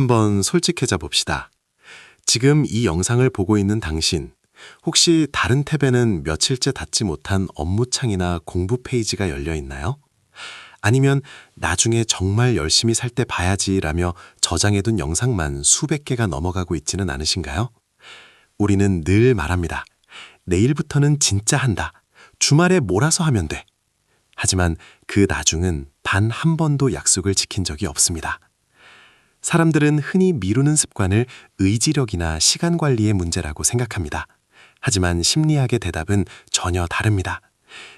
한번 솔직해져 봅시다. 지금 이 영상을 보고 있는 당신, 혹시 다른 탭에는 며칠째 닫지 못한 업무창이나 공부 페이지가 열려 있나요? 아니면 나중에 정말 열심히 살 때 봐야지라며 저장해둔 영상만 수백 개가 넘어가고 있지는 않으신가요? 우리는 늘 말합니다. 내일부터는 진짜 한다. 주말에 몰아서 하면 돼. 하지만 그 나중은 단 한 번도 약속을 지킨 적이 없습니다. 사람들은 흔히 미루는 습관을 의지력이나 시간 관리의 문제라고 생각합니다. 하지만 심리학의 대답은 전혀 다릅니다.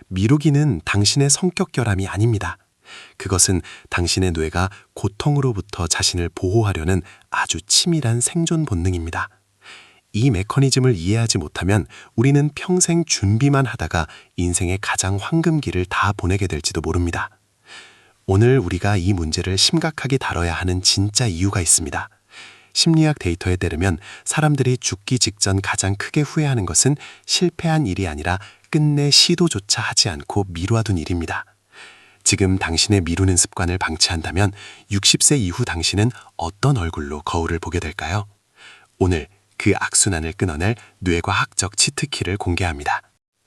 미루기는 당신의 성격 결함이 아닙니다. 그것은 당신의 뇌가 고통으로부터 자신을 보호하려는 아주 치밀한 생존 본능입니다. 이 메커니즘을 이해하지 못하면 우리는 평생 준비만 하다가 인생의 가장 황금기를 다 보내게 될지도 모릅니다. 오늘 우리가 이 문제를 심각하게 다뤄야 하는 진짜 이유가 있습니다. 심리학 데이터에 따르면 사람들이 죽기 직전 가장 크게 후회하는 것은 실패한 일이 아니라 끝내 시도조차 하지 않고 미뤄둔 일입니다. 지금 당신의 미루는 습관을 방치한다면 60세 이후 당신은 어떤 얼굴로 거울을 보게 될까요? 오늘 그 악순환을 끊어낼 뇌과학적 치트키를 공개합니다.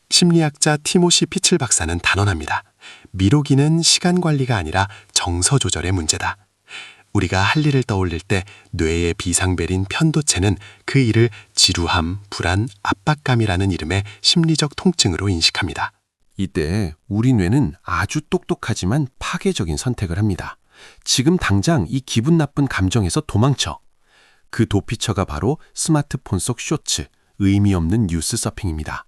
심리학자 티모시 피칠 박사는 단언합니다. 미루기는 시간 관리가 아니라 정서 조절의 문제다. 우리가 할 일을 떠올릴 때 뇌의 비상벨인 편도체는 그 일을 지루함, 불안, 압박감이라는 이름의 심리적 통증으로 인식합니다. 이때 우리 뇌는 아주 똑똑하지만 파괴적인 선택을 합니다. 지금 당장 이 기분 나쁜 감정에서 도망쳐. 그 도피처가 바로 스마트폰 속 쇼츠, 의미 없는 뉴스 서핑입니다.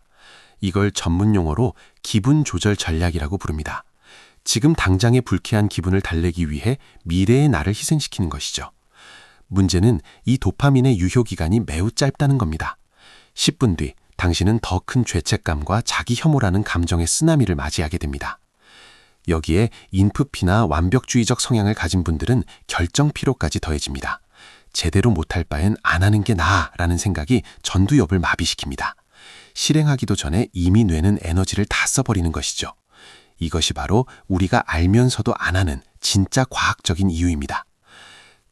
이걸 전문 용어로 기분 조절 전략이라고 부릅니다. 지금 당장의 불쾌한 기분을 달래기 위해 미래의 나를 희생시키는 것이죠. 문제는 이 도파민의 유효 기간이 매우 짧다는 겁니다. 10분 뒤 당신은 더 큰 죄책감과 자기 혐오라는 감정의 쓰나미를 맞이하게 됩니다. 여기에 인프피나 완벽주의적 성향을 가진 분들은 결정 피로까지 더해집니다. 제대로 못할 바엔 안 하는 게 나아라는 생각이 전두엽을 마비시킵니다. 실행하기도 전에 이미 뇌는 에너지를 다 써버리는 것이죠. 이것이 바로 우리가 알면서도 안 하는 진짜 과학적인 이유입니다.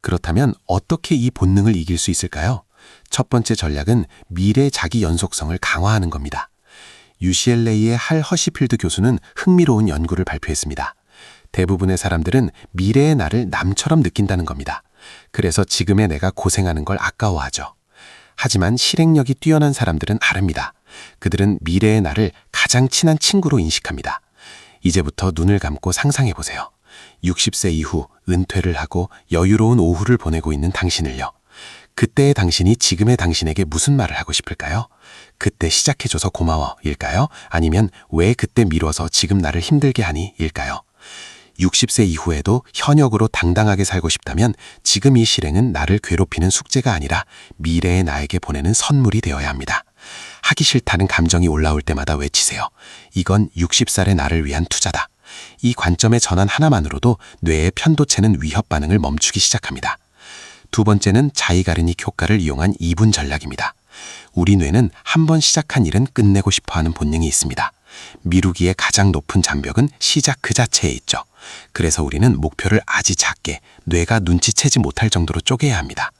그렇다면 어떻게 이 본능을 이길 수 있을까요? 첫 번째 전략은 미래 자기 연속성을 강화하는 겁니다. UCLA의 할 허시필드 교수는 흥미로운 연구를 발표했습니다. 대부분의 사람들은 미래의 나를 남처럼 느낀다는 겁니다. 그래서 지금의 내가 고생하는 걸 아까워하죠. 하지만 실행력이 뛰어난 사람들은 다릅니다. 그들은 미래의 나를 가장 친한 친구로 인식합니다. 이제부터 눈을 감고 상상해보세요. 60세 이후 은퇴를 하고 여유로운 오후를 보내고 있는 당신을요. 그때의 당신이 지금의 당신에게 무슨 말을 하고 싶을까요? 그때 시작해줘서 고마워 일까요? 아니면 왜 그때 미뤄서 지금 나를 힘들게 하니 일까요? 60세 이후에도 현역으로 당당하게 살고 싶다면 지금 이 실행은 나를 괴롭히는 숙제가 아니라 미래의 나에게 보내는 선물이 되어야 합니다. 하기 싫다는 감정이 올라올 때마다 외치세요. 이건 60살의 나를 위한 투자다. 이 관점의 전환 하나만으로도 뇌의 편도체는 위협 반응을 멈추기 시작합니다. 두 번째는 자이가르닉 효과를 이용한 2분 전략입니다. 우리 뇌는 한 번 시작한 일은 끝내고 싶어하는 본능이 있습니다. 미루기의 가장 높은 장벽은 시작 그 자체에 있죠. 그래서 우리는 목표를 아주 작게, 뇌가 눈치채지 못할 정도로 쪼개야 합니다.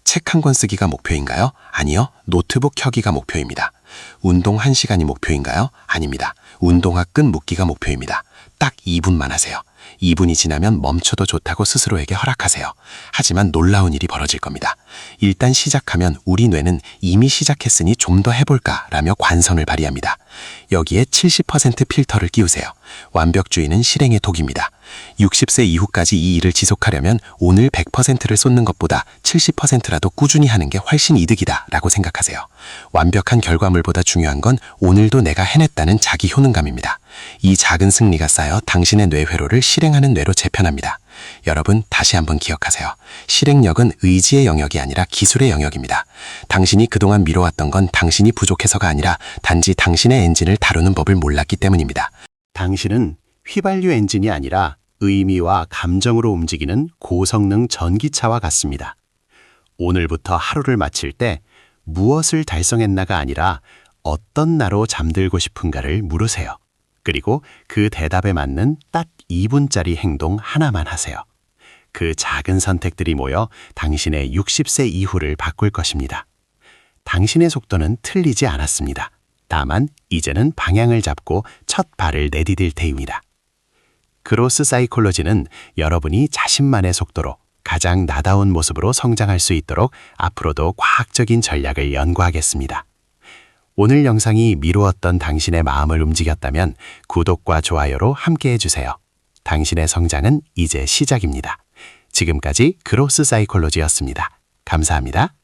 책 한 권 쓰기가 목표인가요? 아니요. 노트북 켜기가 목표입니다. 운동 1시간이 목표인가요? 아닙니다. 운동화 끈 묶기가 목표입니다. 딱 2분만 하세요. 2분이 지나면 멈춰도 좋다고 스스로에게 허락하세요. 하지만 놀라운 일이 벌어질 겁니다. 일단 시작하면 우리 뇌는 이미 시작했으니 좀 더 해볼까라며 관성을 발휘합니다. 여기에 70% 필터를 끼우세요. 완벽주의는 실행의 독입니다. 60세 이후까지 이 일을 지속하려면 오늘 100%를 쏟는 것보다 70%라도 꾸준히 하는 게 훨씬 이득이다 라고 생각하세요. 완벽한 결과물보다 중요한 건 오늘도 내가 해냈다는 자기 효능감입니다. 이 작은 승리가 쌓여 당신의 뇌 회로를 실행하는 뇌로 재편합니다. 여러분 다시 한번 기억하세요. 실행력은 의지의 영역이 아니라 기술의 영역입니다. 당신이 그동안 미뤄왔던 건 당신이 부족해서가 아니라 단지 당신의 엔진을 다루는 법을 몰랐기 때문입니다. 당신은 휘발유 엔진이 아니라 의미와 감정으로 움직이는 고성능 전기차와 같습니다. 오늘부터 하루를 마칠 때 무엇을 달성했나가 아니라 어떤 나로 잠들고 싶은가를 물으세요. 그리고 그 대답에 맞는 딱 2분짜리 행동 하나만 하세요. 그 작은 선택들이 모여 당신의 60세 이후를 바꿀 것입니다. 당신의 속도는 틀리지 않았습니다. 다만 이제는 방향을 잡고 첫 발을 내디딜 테입니다. 그로스 사이콜로지는 여러분이 자신만의 속도로 가장 나다운 모습으로 성장할 수 있도록 앞으로도 과학적인 전략을 연구하겠습니다. 오늘 영상이 미루었던 당신의 마음을 움직였다면 구독과 좋아요로 함께해 주세요. 당신의 성장은 이제 시작입니다. 지금까지 그로스 사이콜로지였습니다. 감사합니다.